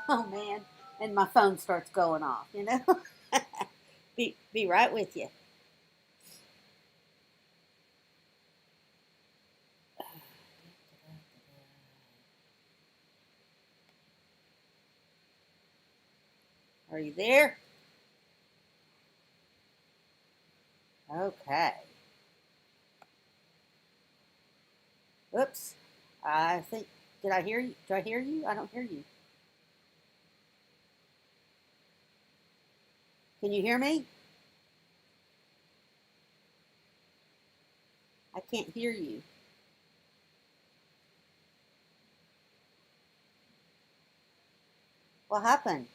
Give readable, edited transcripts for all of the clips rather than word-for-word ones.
Oh man, and my phone starts going off. Be right with you. Are you there? Okay. Oops. I think. Did I hear you? Did I hear you? I don't hear you. Can you hear me? I can't hear you. What happened?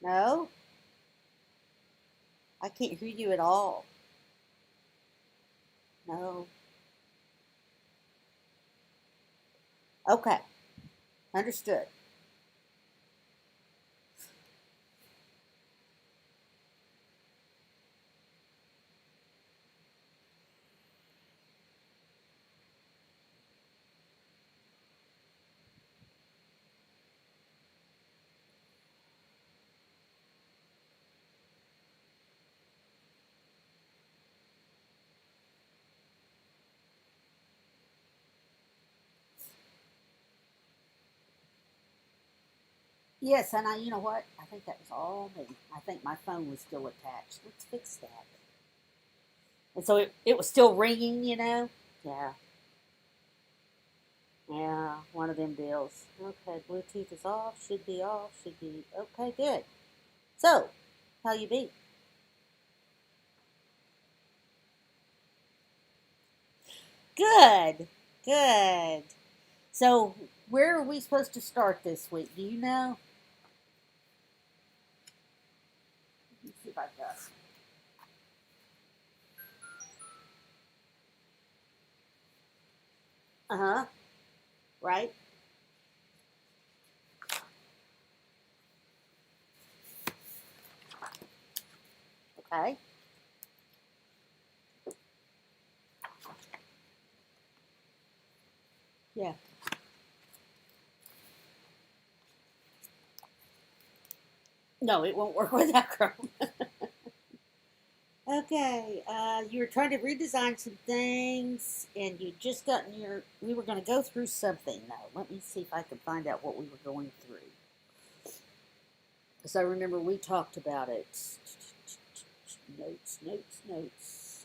No, I can't hear you at all. No. Okay. Understood. Yes, and you know what? I think that was all me. I think my phone was still attached. Let's fix that. And so it was still ringing. Yeah, yeah, one of them deals. Okay, Bluetooth is off, should be off, should be, okay, good. So, how you be? Good, good. So, where are we supposed to start this week? Do you know? Let's see if I got it. Uh-huh, right? Okay, yeah. No, it won't work without Chrome. Okay, you were trying to redesign some things, and you just gotten your. We were going to go through something. Now, let me see if I can find out what we were going through. Because I remember we talked about it. Notes, notes, notes.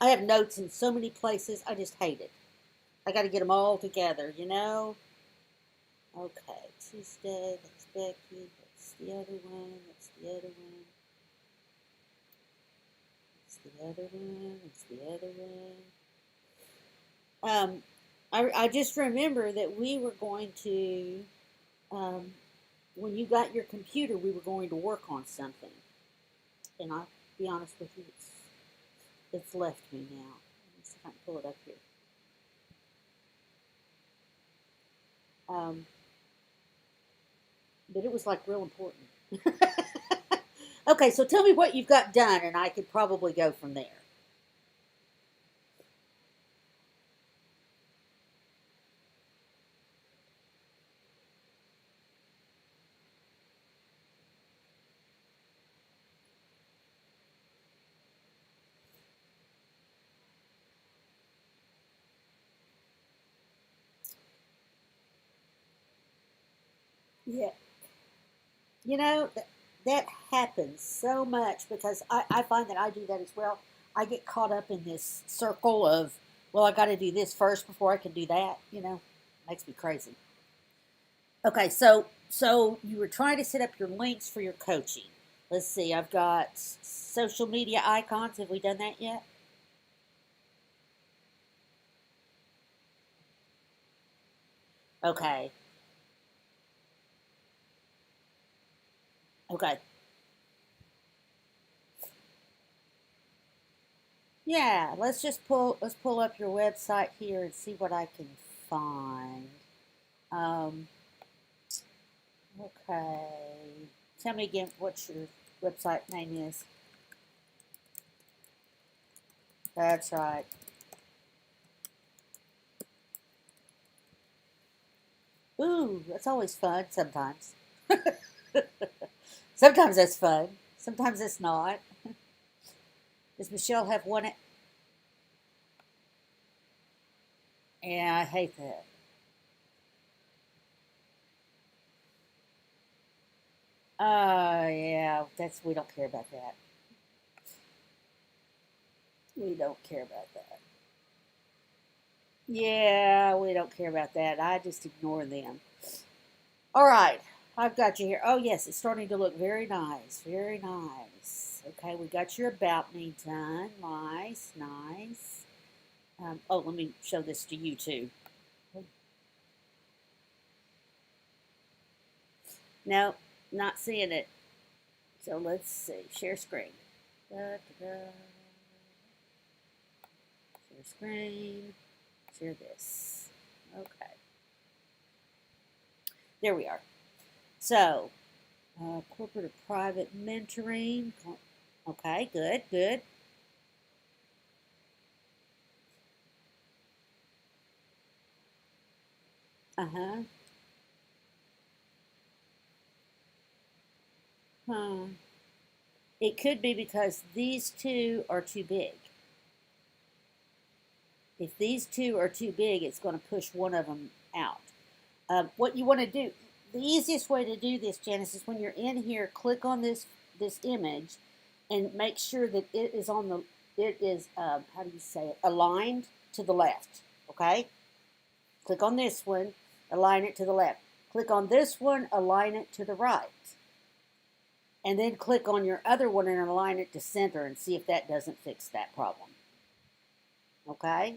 I have notes in so many places. I just hate it. I got to get them all together. Okay, Tuesday. That's Becky. That's the other one. That's the other one. That's the other one. That's the other one. I just remember that we were going to, when you got your computer, we were going to work on something. And I'll be honest with you, it's left me now. Let me see if I can pull it up here. Um, but it was like real important. Okay, so tell me what you've got done, and I could probably go from there. Yeah, that happens so much because I find that I do that as well. I get caught up in this circle of, well, I got to do this first before I can do that. Makes me crazy. Okay, so you were trying to set up your links for your coaching. Let's see, I've got social media icons. Have we done that yet? Okay, okay. Yeah, let's pull up your website here and see what I can find. Um, okay. Tell me again what your website name is. That's right. Ooh, that's always fun sometimes. Sometimes that's fun. Sometimes it's not. Does Michelle have one? Yeah, I hate that. Yeah, we don't care about that. We don't care about that. Yeah, we don't care about that. I just ignore them. All right, I've got you here. Oh, yes, it's starting to look very nice. Very nice. Okay, we got your about me done. Nice, nice. Oh, let me show this to you too. No, not seeing it. So let's see. Share screen. Da, da, da. Share screen. Share this. Okay. There we are. So, corporate or private mentoring. Okay, good, good. Uh-huh. Huh. It could be because these two are too big. If these two are too big, it's going to push one of them out. What you want to do, the easiest way to do this, Janice, is when you're in here, click on this image, and make sure that it is how do you say it, aligned to the left. Okay, click on this one, align it to the left. Click on this one, align it to the right, and then click on your other one and align it to center, and see if that doesn't fix that problem. Okay.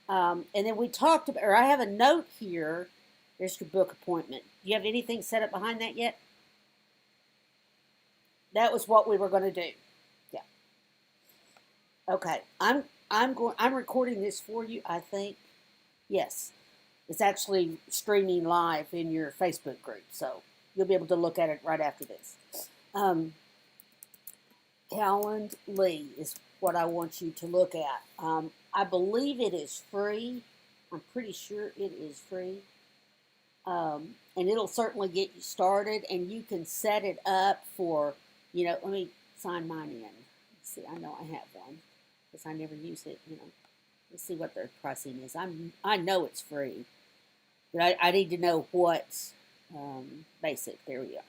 And then we talked about, or I have a note here. There's your book appointment. Do you have anything set up behind that yet? That was what we were going to do. Yeah. Okay. I'm recording this for you. I think. Yes. It's actually streaming live in your Facebook group, so you'll be able to look at it right after this. Calendly is what I want you to look at. I believe it is free. I'm pretty sure it is free. And it'll certainly get you started, and you can set it up for, let me sign mine in. Let's see, I know I have one because I never use it. Let's see what their pricing is. I know it's free, but I need to know what's basic. There we go.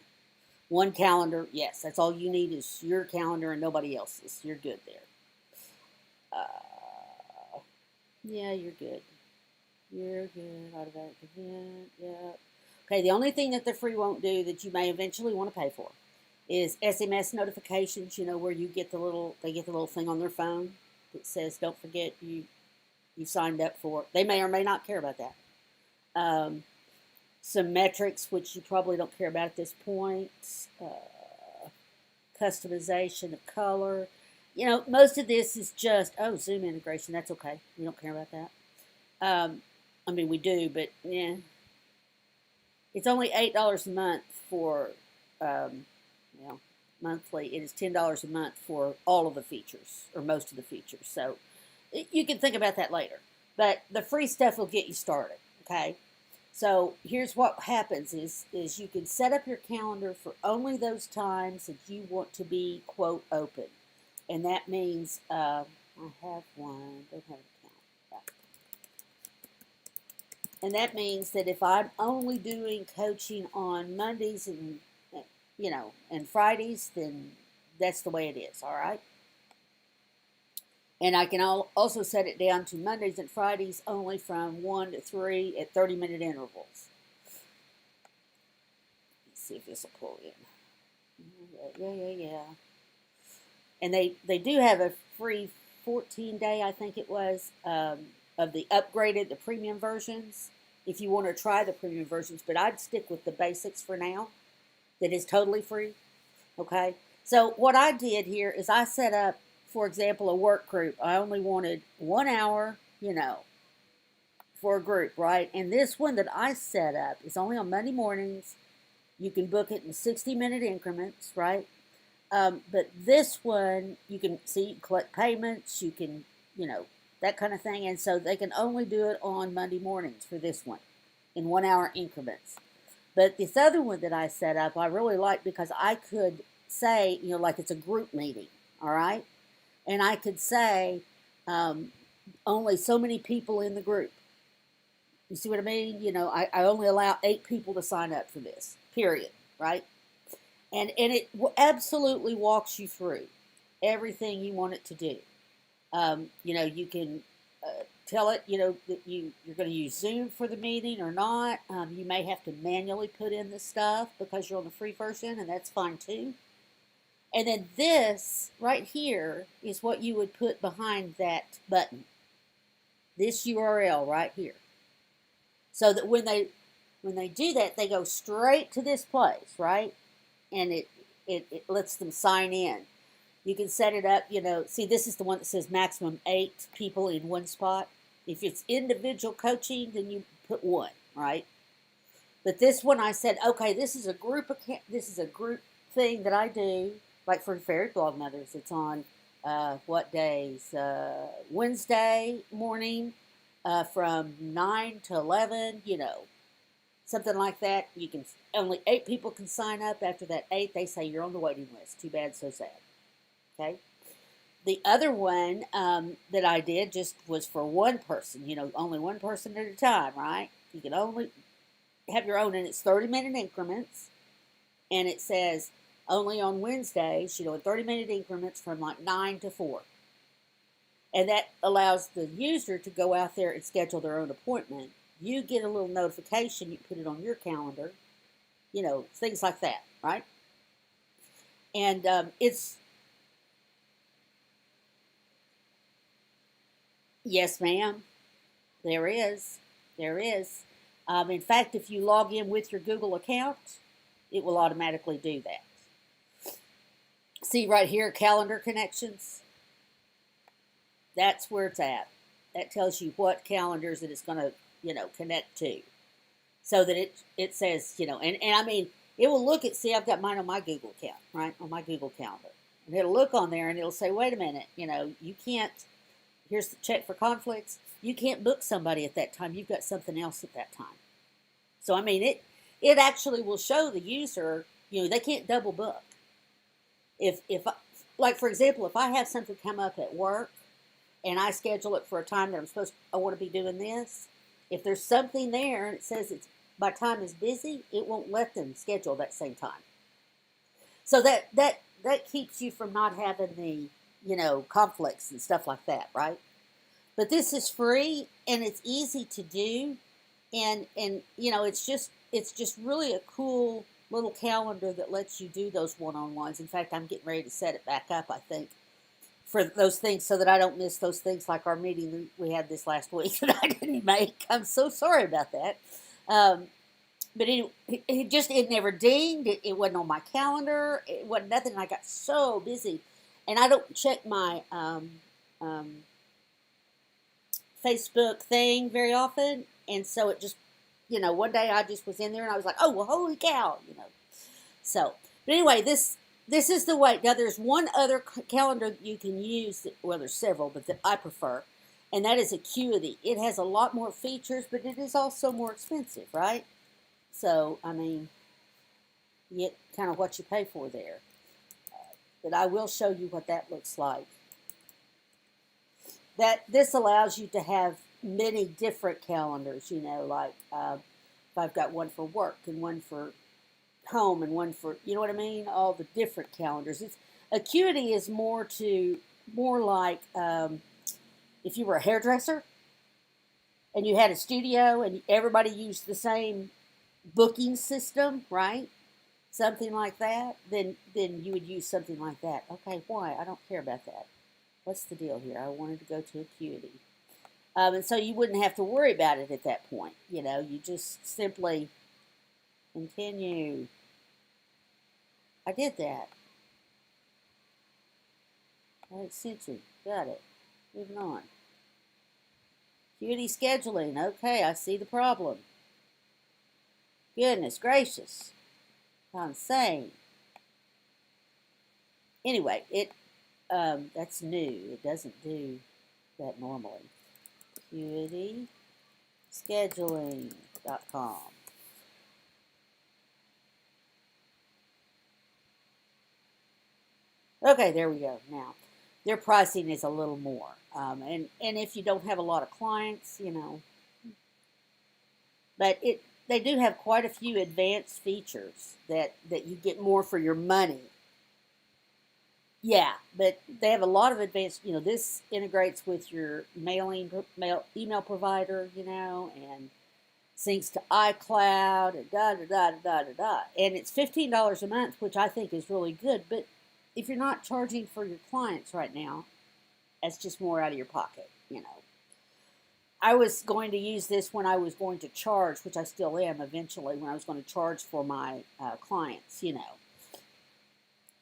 One calendar, yes, that's all you need is your calendar and nobody else's. You're good there. Yeah, you're good. You're good. Automatic event. Yeah. Okay. The only thing that the free won't do that you may eventually want to pay for is SMS notifications. Where they get the little thing on their phone that says, "Don't forget you signed up for." They may or may not care about that. Some metrics, which you probably don't care about at this point. Customization of color. Most of this is just Zoom integration. That's okay. We don't care about that. We do, but yeah, it's only $8 a month for, monthly. It is $10 a month for all of the features or most of the features. So you can think about that later. But the free stuff will get you started. Okay. So here's what happens is you can set up your calendar for only those times that you want to be quote open, and that means I have one. Don't have an account. And that means that if I'm only doing coaching on Mondays and Fridays, then that's the way it is, all right? And I can also set it down to Mondays and Fridays only from 1 to 3 at 30-minute intervals. Let's see if this will pull in. Yeah. And they do have a free 14-day, I think it was, of the premium versions, if you want to try the premium versions. But I'd stick with the basics for now, that is totally free. Okay? So what I did here is I set up, for example, a work group. I only wanted 1 hour, for a group, right? And this one that I set up is only on Monday mornings. You can book it in 60-minute increments, right? But this one, you can collect payments, you can, that kind of thing. And so they can only do it on Monday mornings for this one. in 1 hour increments. But this other one that I set up, I really like because I could say, like it's a group meeting, all right? And I could say, only so many people in the group. You see what I mean? I only allow 8 people to sign up for this, period, right? And it absolutely walks you through everything you want it to do. You can tell it, that you're going to use Zoom for the meeting or not. You may have to manually put in the stuff because you're on the free version, and that's fine too. And then this right here is what you would put behind that button. This URL right here. So that when they do that, they go straight to this place, right? And it lets them sign in. You can set it up, see, this is the one that says maximum 8 people in one spot. If it's individual coaching, then you put 1, right? But this one I said, okay, this is a group thing that I do, like for Fairy Blogmothers. It's on what days? Wednesday morning from 9 to 11, something like that. You can only 8 people can sign up. After that 8, they say you're on the waiting list. Too bad, so sad. Okay. The other one that I did just was for one person. Only one person at a time, right? You can only have your own, and it's 30-minute increments, and it says only on Wednesdays, in 30-minute increments from like 9 to 4. And that allows the user to go out there and schedule their own appointment. You get a little notification, you put it on your calendar, things like that, right? And it's, yes, ma'am, there is. In fact, if you log in with your Google account, it will automatically do that. See right here, calendar connections. That's where it's at. That tells you what calendars that it's going to, connect to. So that it says, and I mean, it will look at, see, I've got mine on my Google account, right? On my Google Calendar. And it'll look on there and it'll say, wait a minute, you can't, here's the check for conflicts. You can't book somebody at that time. You've got something else at that time. So, I mean, it actually will show the user, they can't double book. If like, for example, if I have something come up at work and I schedule it for a time that I want to be doing this, if there's something there and it says my time is busy, it won't let them schedule that same time. So that keeps you from not having the, conflicts and stuff like that, right? But this is free and it's easy to do, and it's just really a cool little calendar that lets you do those one-on-ones. In fact, I'm getting ready to set it back up, I think, for those things so that I don't miss those things like our meeting we had this last week that I didn't make. I'm so sorry about that. But it never dinged. It wasn't on my calendar. It wasn't nothing. I got so busy. And I don't check my Facebook thing very often. And so it just, one day I just was in there and I was like, oh, well, holy cow, So, but anyway, this is the way. Now, there's one other calendar that you can use. Well, there's several, but that I prefer. And that is Acuity. It has a lot more features, but it is also more expensive, right? So, I mean, you get kind of what you pay for there. But I will show you what that looks like. This allows you to have many different calendars, like if I've got one for work and one for home and one for, you know what I mean? All the different calendars. Acuity is more like if you were a hairdresser and you had a studio and everybody used the same booking system, right? Something like that, then you would use something like that. Okay, why? I don't care about that. What's the deal here? I wanted to go to Acuity. And so you wouldn't have to worry about it at that point. You just simply continue. I did that. Extension. Got it. Moving on. Acuity scheduling. Okay, I see the problem. Goodness gracious. I'm insane. Anyway, that's new. It doesn't do that normally. Acuity scheduling. blogmother.com. Okay, there we go. Now, their pricing is a little more. And if you don't have a lot of clients, but they do have quite a few advanced features that you get more for your money. Yeah, but they have a lot of advanced. This integrates with your email provider, and syncs to iCloud and da da da da da da. And it's $15 a month, which I think is really good. But if you're not charging for your clients right now, that's just more out of your pocket. I was going to use this when I was going to charge, which I still am eventually, when I was going to charge for my clients.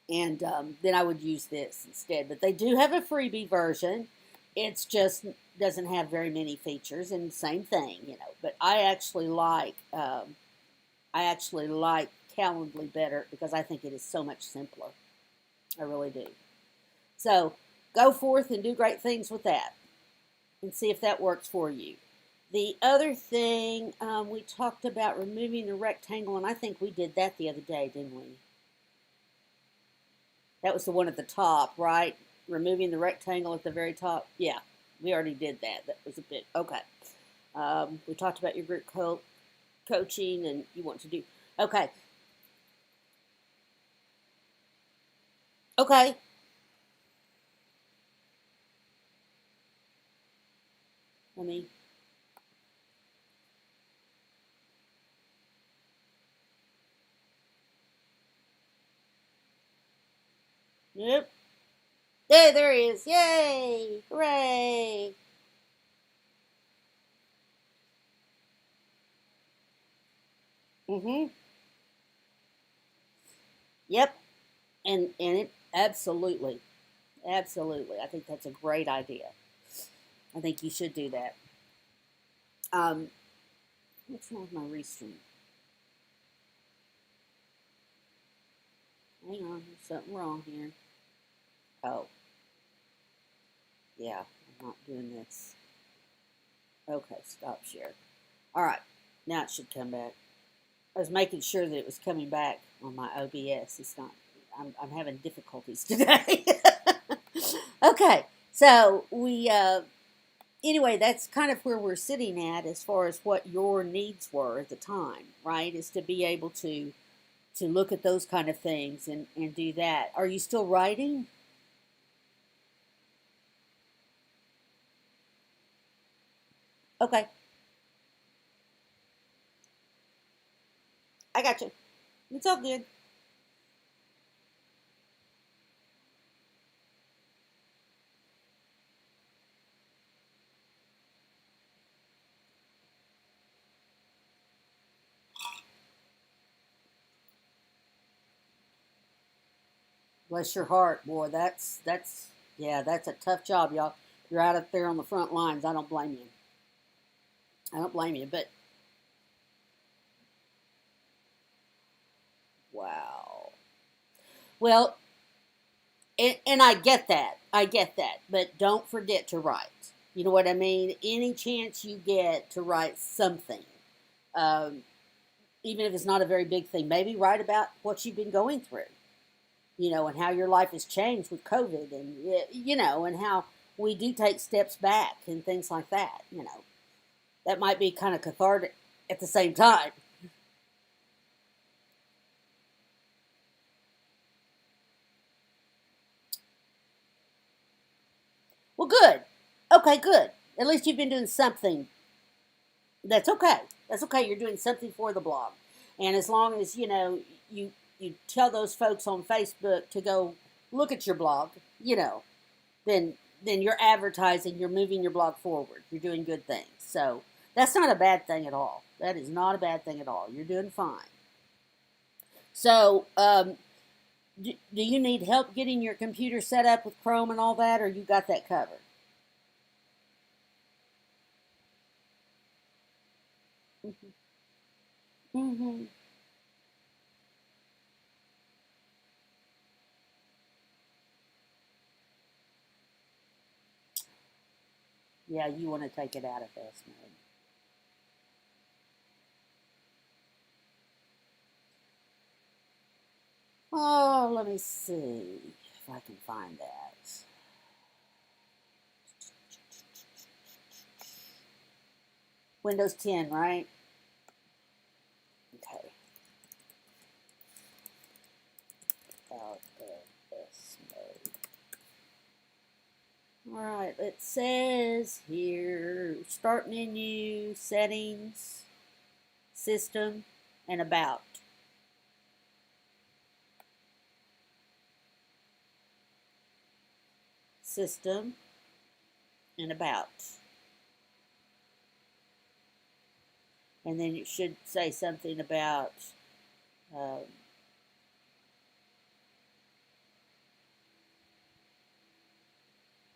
And then I would use this instead. But they do have a freebie version. It's just doesn't have very many features, and same thing. But I actually like Calendly better because I think it is so much simpler. I really do. So go forth and do great things with that, and see if that works for you. The other thing we talked about removing the rectangle, and I think we did that the other day, didn't we? That was the one at the top, right? Removing the rectangle at the very top. Yeah, we already did that. That was a bit, okay. We talked about your group coaching and you want to do, okay. Okay. Let me, yep. There he is. Yay! Hooray! Mm-hmm. Yep. And it absolutely, absolutely. I think that's a great idea. I think you should do that. Um, what's wrong with my restream? Hang on, there's something wrong here. Oh, yeah, I'm not doing this. Okay, stop share. All right, now it should come back. I was making sure that it was coming back on my OBS. It's not. I'm having difficulties today. Okay, so anyway, that's kind of where we're sitting at as far as what your needs were at the time, right? Is to be able to look at those kind of things and do that. Are you still writing? Okay, I got you. It's all good. Bless your heart, boy. That's yeah, that's a tough job, y'all. You're out up there on the front lines. I don't blame you. I don't blame you. But wow. Well, and I get that. I get that. But don't forget to write. You know what I mean? Any chance you get to write something, um, even if it's not a very big thing, maybe write about what you've been going through. And how your life has changed with COVID, and and how we do take steps back and things like that. That might be kind of cathartic at the same time. Well, good. Okay, good. At least you've been doing something. That's okay. That's okay. You're doing something for the blog, and as long as you tell those folks on Facebook to go look at your blog, then you're advertising. You're moving your blog forward. You're doing good things. So that's not a bad thing at all. That is not a bad thing at all. You're doing fine. So, do you need help getting your computer set up with Chrome and all that, or you got that covered? Mm-hmm. Mm-hmm. Yeah, you want to take it out of this mode. Oh, let me see if I can find that. Windows 10, right? Okay. Out of this mode. Alright, it says here, start menu, settings, system, and about. System and about. And then it should say something about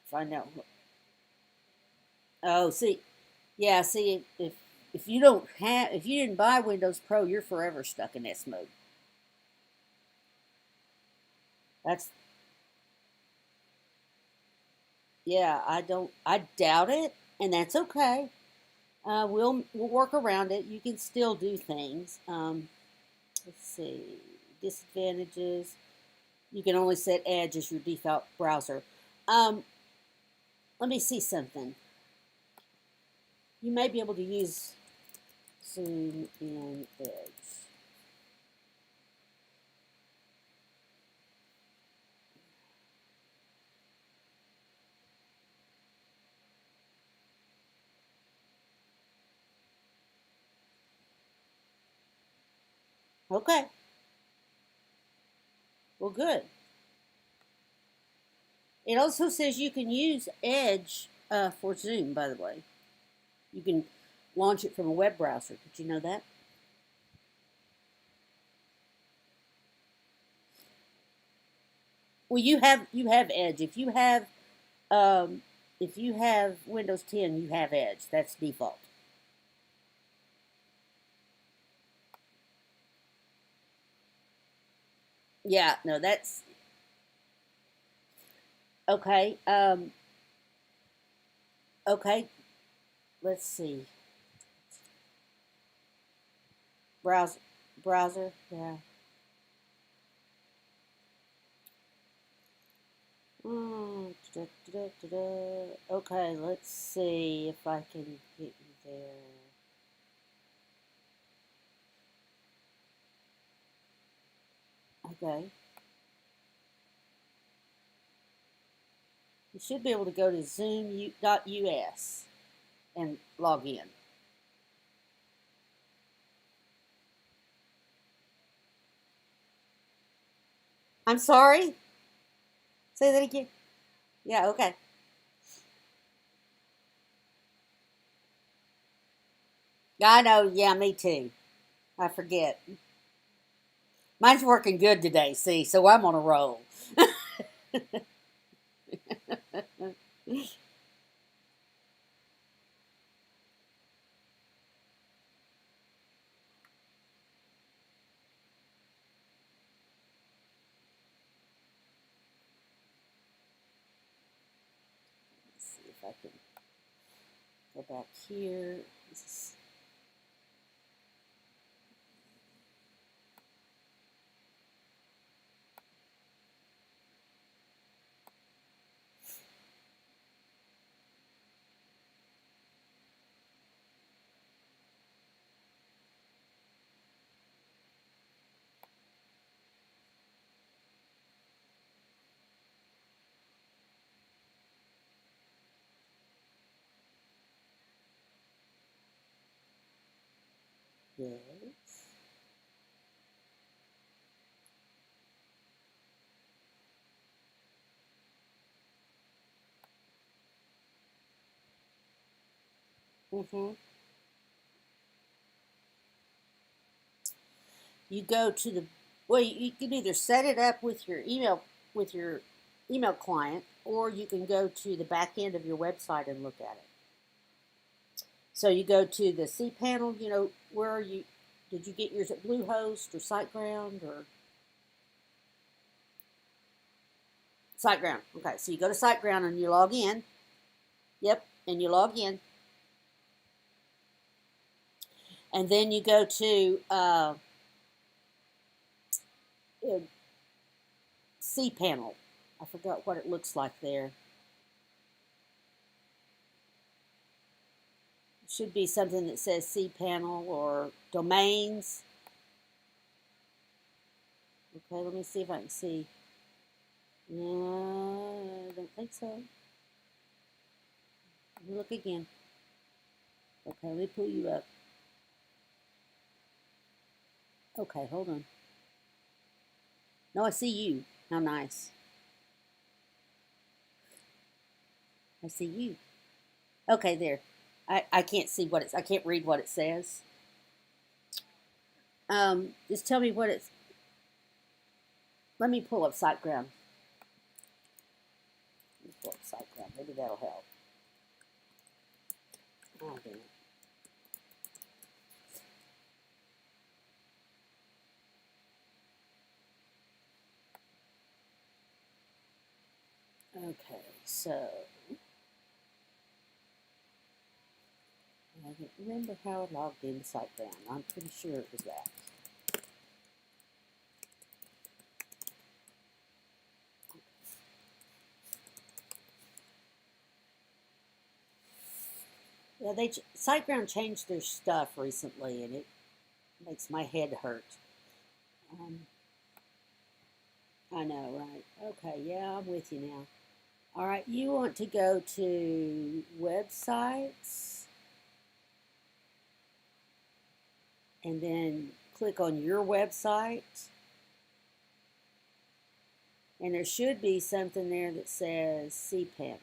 find out. Oh, see, yeah, see if you don't have if you didn't buy Windows Pro, you're forever stuck in S mode. That's yeah, I doubt it, and that's okay. We'll work around it. You can still do things. Let's see, disadvantages. You can only set Edge as your default browser. Um, Let me see something. You may be able to use Zoom in Edge. Okay. Well, good. It also says you can use Edge for Zoom, by the way. You can launch it from a web browser. Did you know that? Well, you have Edge. If you have Windows 10, you have Edge. That's default. Yeah, no, that's okay. Okay, let's see. Browser, browser. Yeah. Da, da, da, da. Okay, let's see if I can get you there. Okay. You should be able to go to zoom.us and log in. I'm sorry? Say that again. Yeah, okay. I know, yeah, me too. I forget. Mine's working good today, see, so I'm on a roll. Let's see if I can go back here. Yes. Mm-hmm. You go to the well, you can either set it up with your email client, or you can go to the back end of your website and look at it. So you go to the cPanel. Where are you? Did you get yours at Bluehost or SiteGround or SiteGround? Okay, so you go to SiteGround and you log in. Yep, and you log in, and then you go to cPanel. I forgot what it looks like there. It should be something that says cPanel or domains. Okay, let me see if I can see. No, I don't think so. Let me look again. Okay, let me pull you up. Okay, hold on. No, I see you. How nice. I see you. Okay, there. I can't see what I can't read what it says. Just tell me what it's. Let me pull up SiteGround. Let me pull up SiteGround. Maybe that'll help. Oh, damn it. Okay, so I don't remember how I logged into SiteGround. I'm pretty sure it was that. Yeah, SiteGround changed their stuff recently, and it makes my head hurt. I know, right? Okay, yeah, I'm with you now. All right, you want to go to websites and then click on your website. And there should be something there that says cPanel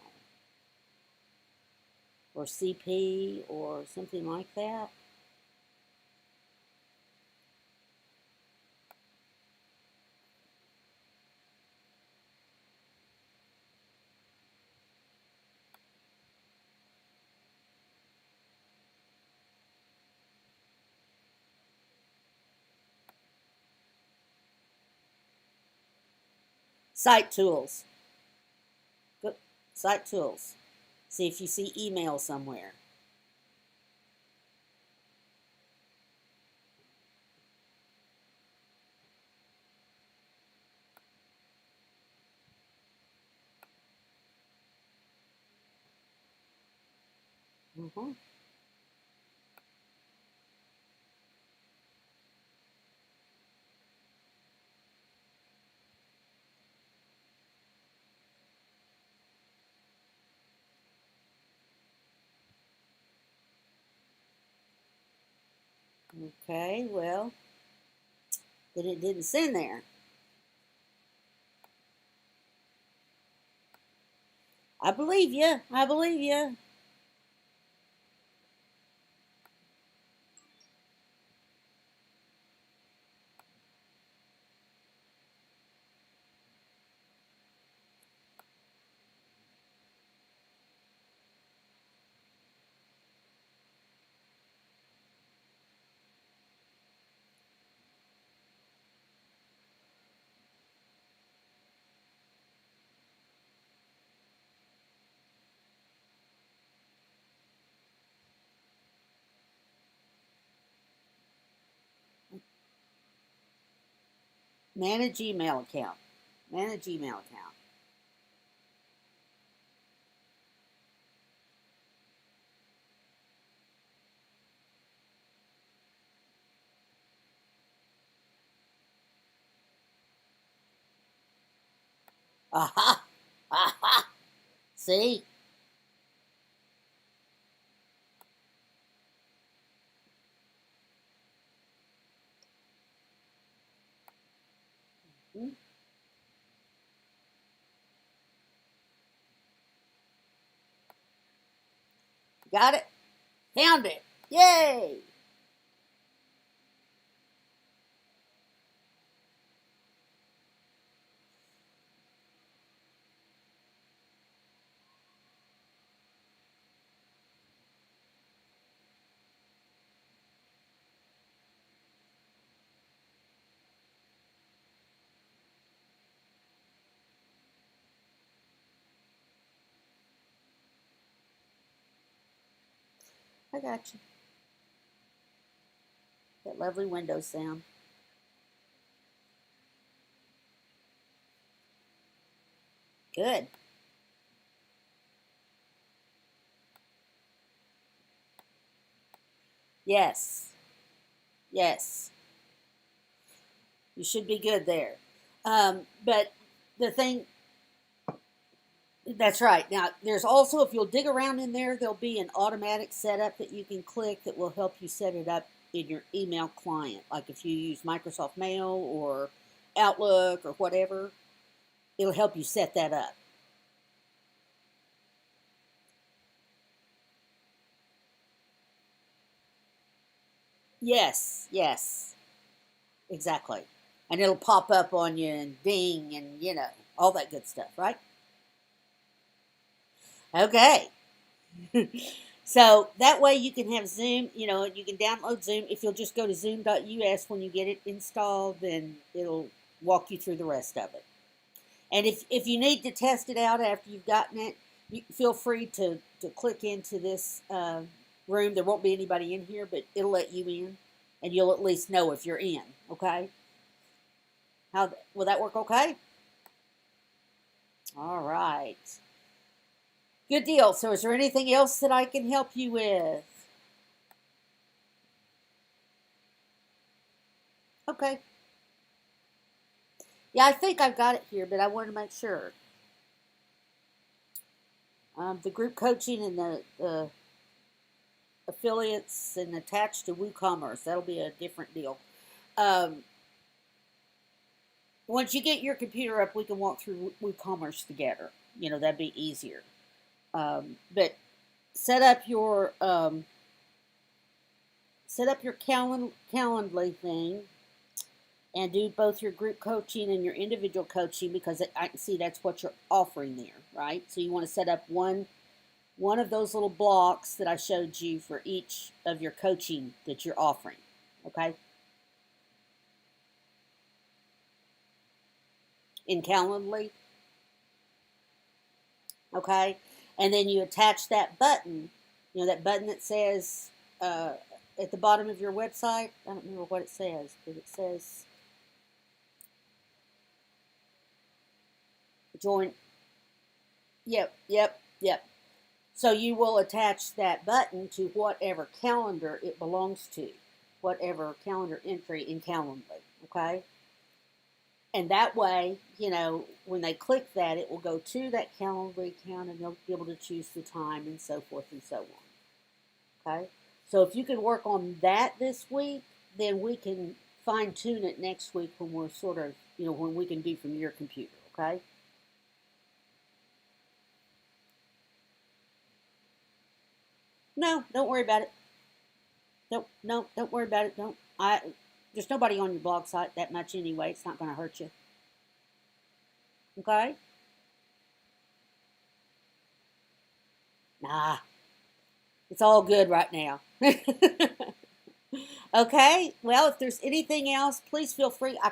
or CP or something like that. Site Tools. Go, Site Tools. See if you see email somewhere. Mm-hmm. Okay, well, then it didn't send there. I believe you. I believe you. Manage email account. Manage email account. Aha! Aha! See? Hmm? Got it? Found it. Yay! I got you. That lovely Windows sound. Good. Yes. Yes. You should be good there. But the thing, that's right. Now, there's also, if you'll dig around in there, there'll be an automatic setup that you can click that will help you set it up in your email client. Like if you use Microsoft Mail or Outlook or whatever, it'll help you set that up. Yes, yes, exactly. And it'll pop up on you and ding and, all that good stuff, right? Okay. So that way you can have Zoom, you can download Zoom. If you'll just go to zoom.us when you get it installed, then it'll walk you through the rest of it. And if you need to test it out after you've gotten it, you feel free to click into this room. There won't be anybody in here, but it'll let you in, and you'll at least know if you're in. Okay? How will that work? Okay. All right. Good deal. So, is there anything else that I can help you with? Okay. Yeah, I think I've got it here, but I want to make sure. The group coaching and the affiliates and attached to WooCommerce, that'll be a different deal. Um, Once you get your computer up, we can walk through WooCommerce together. That'd be easier. But set up your Calendly thing and do both your group coaching and your individual coaching because I can see that's what you're offering there, right? So you want to set up one of those little blocks that I showed you for each of your coaching that you're offering. Okay? In Calendly. Okay? And then you attach that button, that button that says at the bottom of your website. I don't remember what it says, but it says join. Yep, yep, yep. So you will attach that button to whatever calendar it belongs to, whatever calendar entry in Calendly. Okay? And that way, when they click that, it will go to that Calendly account and they'll be able to choose the time and so forth and so on. Okay? So if you can work on that this week, then we can fine tune it next week when we're sort of, when we can do from your computer. Okay? No, don't worry about it. Don't worry about it. Don't. There's nobody on your blog site that much anyway. It's not going to hurt you. Okay? Nah, it's all good right now. Okay? Well, if there's anything else, please feel free. I